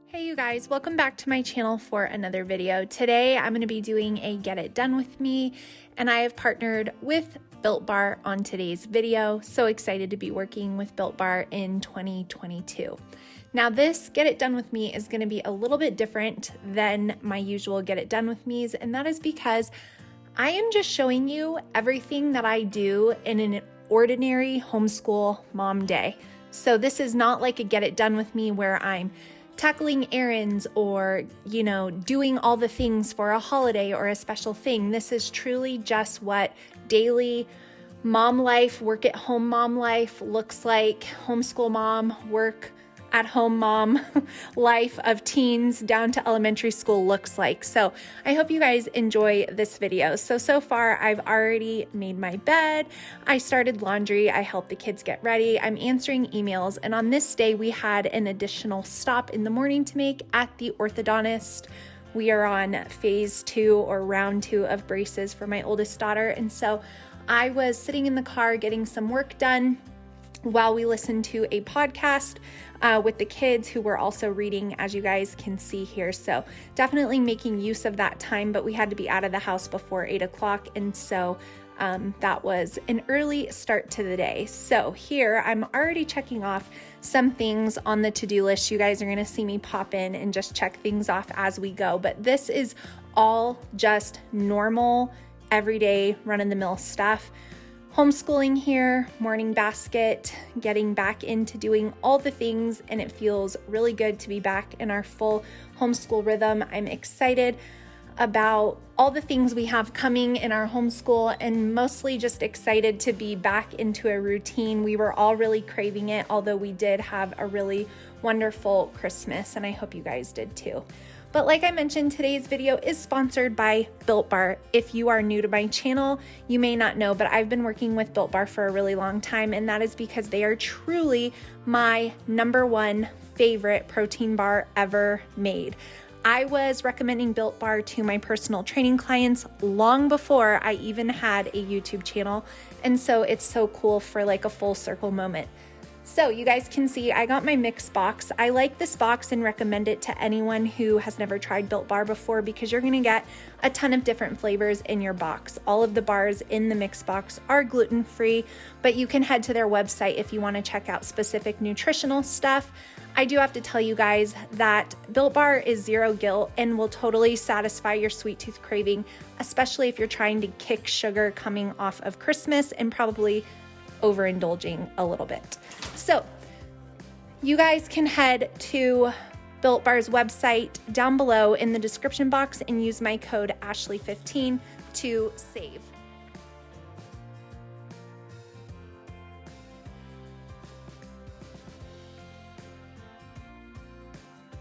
Hey you guys, welcome back to my channel for another video. Today I'm going to be doing a Get It Done with me, and I have partnered with Built Bar on today's video. So excited to be working with Built Bar in 2022. Now this Get It Done with me is going to be a little bit different than my usual Get It Done with me's, and that is because I am just showing you everything that I do in an ordinary homeschool mom day. So this is not like a Get It Done with me where I'm tackling errands or, doing all the things for a holiday or a special thing. This is truly just what daily mom life, work at home mom life looks like, homeschool mom, work at home mom life of teens down to elementary school looks like. So I hope you guys enjoy this video. So far I've already made my bed, I started laundry, I helped the kids get ready, I'm answering emails, and on this day we had an additional stop in the morning to make at the orthodontist. We are on phase 2 or round 2 of braces for my oldest daughter, and so I was sitting in the car getting some work done while we listened to a podcast with the kids who were also reading, as you guys can see here. So definitely making use of that time, but we had to be out of the house before 8 o'clock. And so that was an early start to the day. So here I'm already checking off some things on the to-do list. You guys are going to see me pop in and just check things off as we go. But this is all just normal, everyday, run-of-the-mill stuff. Homeschooling here, morning basket, getting back into doing all the things, and it feels really good to be back in our full homeschool rhythm. I'm excited about all the things we have coming in our homeschool, and mostly just excited to be back into a routine. We were all really craving it, although we did have a really wonderful Christmas, and I hope you guys did too. But like I mentioned, today's video is sponsored by Built Bar. If you are new to my channel, you may not know, but I've been working with Built Bar for a really long time, and that is because they are truly my #1 favorite protein bar ever made. I was recommending Built Bar to my personal training clients long before I even had a YouTube channel, and so it's so cool for like a full circle moment. So you guys can see I got my mix box. I like this box and recommend it to anyone who has never tried Built Bar before, because you're gonna get a ton of different flavors in your box. All of the bars in the mix box are gluten-free, but you can head to their website if you wanna check out specific nutritional stuff. I do have to tell you guys that Built Bar is zero guilt and will totally satisfy your sweet tooth craving, especially if you're trying to kick sugar coming off of Christmas and probably overindulging a little bit. So you guys can head to Built Bar's website down below in the description box and use my code Ashley15 to save.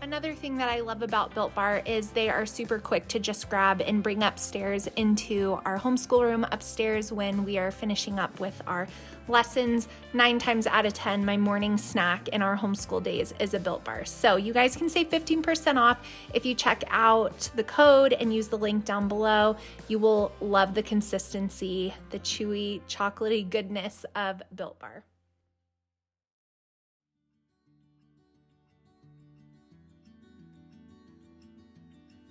Another thing that I love about Built Bar is they are super quick to just grab and bring upstairs into our homeschool room upstairs when we are finishing up with our lessons. 9 times out of 10, my morning snack in our homeschool days is a Built Bar. So you guys can save 15% off if you check out the code and use the link down below. You will love the consistency, the chewy, chocolatey goodness of Built Bar.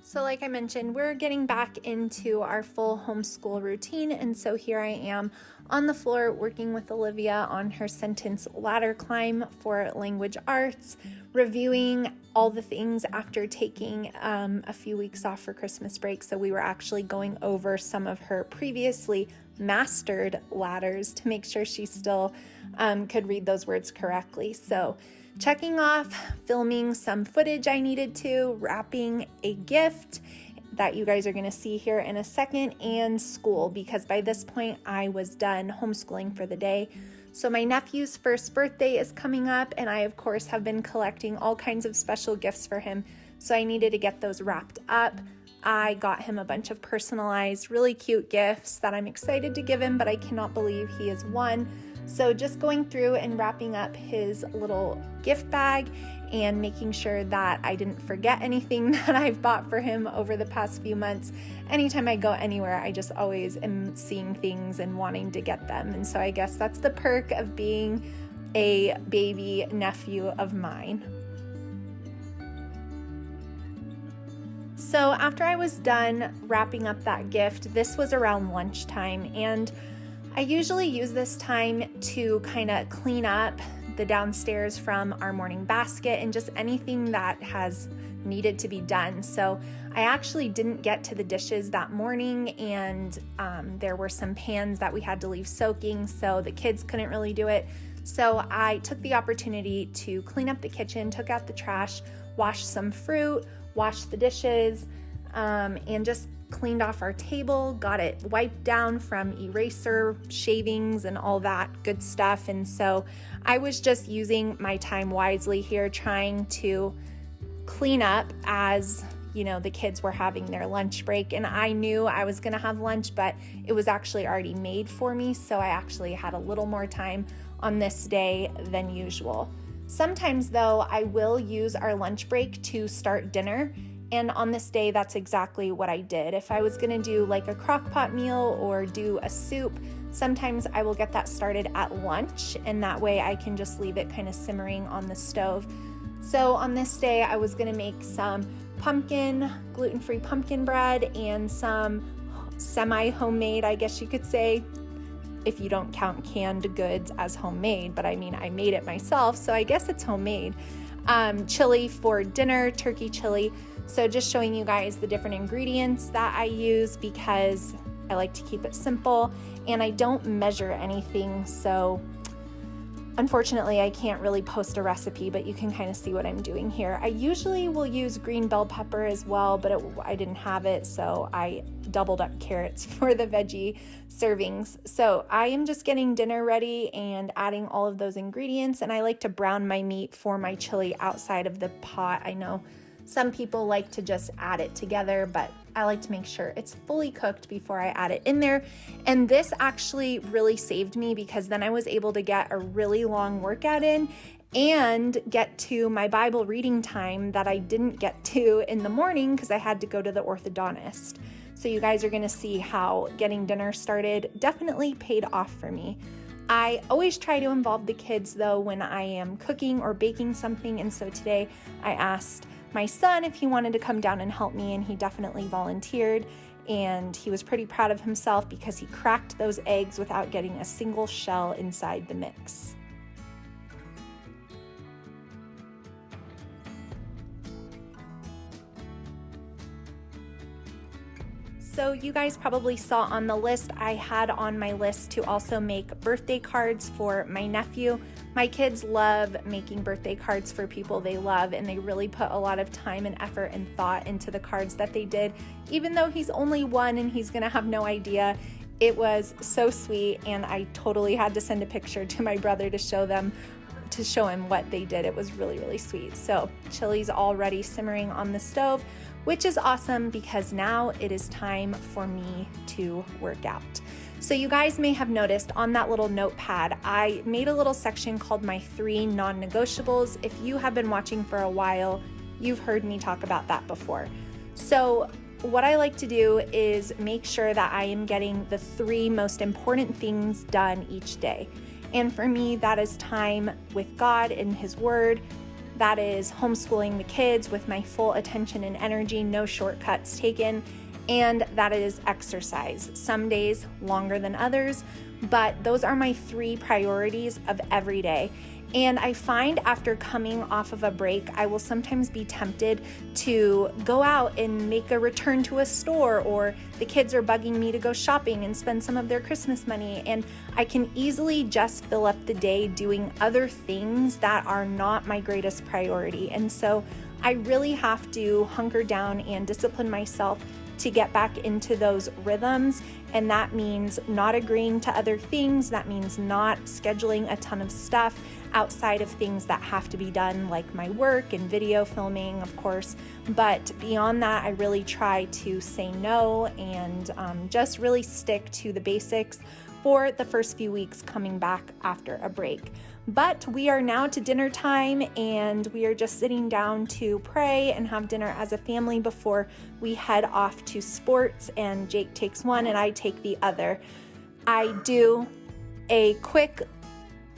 So like I mentioned, we're getting back into our full homeschool routine, and so here I am on the floor working with Olivia on her sentence ladder climb for language arts, reviewing all the things after taking a few weeks off for Christmas break. So we were actually going over some of her previously mastered ladders to make sure she still could read those words correctly. So checking off, filming some footage I needed to, wrapping a gift that you guys are going to see here in a second, and school, because by this point I was done homeschooling for the day. So my nephew's first birthday is coming up, and I of course have been collecting all kinds of special gifts for him, so I needed to get those wrapped up. I got him a bunch of personalized, really cute gifts that I'm excited to give him, but I cannot believe he is 1. So just going through and wrapping up his little gift bag and making sure that I didn't forget anything that I've bought for him over the past few months. Anytime I go anywhere, I just always am seeing things and wanting to get them. And so I guess that's the perk of being a baby nephew of mine. So after I was done wrapping up that gift, this was around lunchtime, and I usually use this time to kind of clean up the downstairs from our morning basket and just anything that has needed to be done. So I actually didn't get to the dishes that morning, and there were some pans that we had to leave soaking, so the kids couldn't really do it. So I took the opportunity to clean up the kitchen, took out the trash, washed some fruit, washed the dishes, and just cleaned off our table, got it wiped down from eraser, shavings, and all that good stuff. And so I was just using my time wisely here, trying to clean up as, you know, the kids were having their lunch break. And I knew I was going to have lunch, but it was actually already made for me. So I actually had a little more time on this day than usual. Sometimes though, I will use our lunch break to start dinner. And on this day, that's exactly what I did. If I was gonna do like a crock pot meal or do a soup, sometimes I will get that started at lunch, and that way I can just leave it kind of simmering on the stove. So on this day, I was gonna make some gluten-free pumpkin bread and some semi-homemade, I guess you could say, if you don't count canned goods as homemade, but I mean, I made it myself, so I guess it's homemade. Chili for dinner, turkey chili. So just showing you guys the different ingredients that I use because I like to keep it simple and I don't measure anything. So unfortunately, I can't really post a recipe, but you can kind of see what I'm doing here. I usually will use green bell pepper as well, but I didn't have it, so I doubled up carrots for the veggie servings. So I am just getting dinner ready and adding all of those ingredients, and I like to brown my meat for my chili outside of the pot. I know some people like to just add it together, but I like to make sure it's fully cooked before I add it in there. And this actually really saved me because then I was able to get a really long workout in and get to my Bible reading time that I didn't get to in the morning because I had to go to the orthodontist. So you guys are going to see how getting dinner started definitely paid off for me. I always try to involve the kids though when I am cooking or baking something, and so today I asked my son if he wanted to come down and help me, and he definitely volunteered, and he was pretty proud of himself because he cracked those eggs without getting a single shell inside the mix. So you guys probably saw on the list, I had on my list to also make birthday cards for my nephew. My kids love making birthday cards for people they love, and they really put a lot of time and effort and thought into the cards that they did. Even though he's only one and he's gonna have no idea, it was so sweet, and I totally had to send a picture to my brother to show him what they did. It was really, really sweet. So chili's already simmering on the stove, which is awesome because now it is time for me to work out. So you guys may have noticed on that little notepad, I made a little section called my 3 non-negotiables. If you have been watching for a while, you've heard me talk about that before. So what I like to do is make sure that I am getting the 3 most important things done each day. And for me, that is time with God and His Word. That is homeschooling the kids with my full attention and energy, no shortcuts taken. And that is exercise. Some days longer than others, but those are my 3 priorities of every day. And I find after coming off of a break, I will sometimes be tempted to go out and make a return to a store, or the kids are bugging me to go shopping and spend some of their Christmas money. And I can easily just fill up the day doing other things that are not my greatest priority. And so I really have to hunker down and discipline myself to get back into those rhythms. And that means not agreeing to other things. That means not scheduling a ton of stuff outside of things that have to be done, like my work and video filming, of course. But beyond that, I really try to say no and just really stick to the basics for the first few weeks coming back after a break. But we are now to dinner time, and we are just sitting down to pray and have dinner as a family before we head off to sports, and Jake takes one and I take the other. I do a quick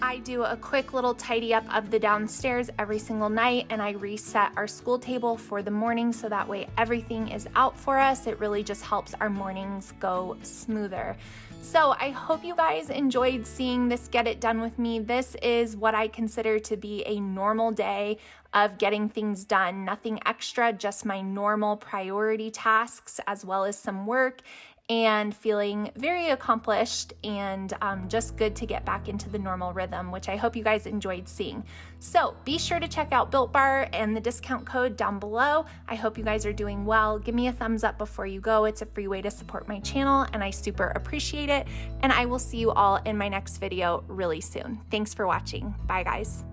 I do a quick little tidy up of the downstairs every single night, and I reset our school table for the morning so that way everything is out for us. It really just helps our mornings go smoother. So I hope you guys enjoyed seeing this Get It Done with me. This is what I consider to be a normal day of getting things done. Nothing extra, just my normal priority tasks as well as some work, and feeling very accomplished and just good to get back into the normal rhythm, which I hope you guys enjoyed seeing. So be sure to check out Built Bar and the discount code down below. I hope you guys are doing well. Give me a thumbs up before you go. It's a free way to support my channel and I super appreciate it. And I will see you all in my next video really soon. Thanks for watching. Bye guys.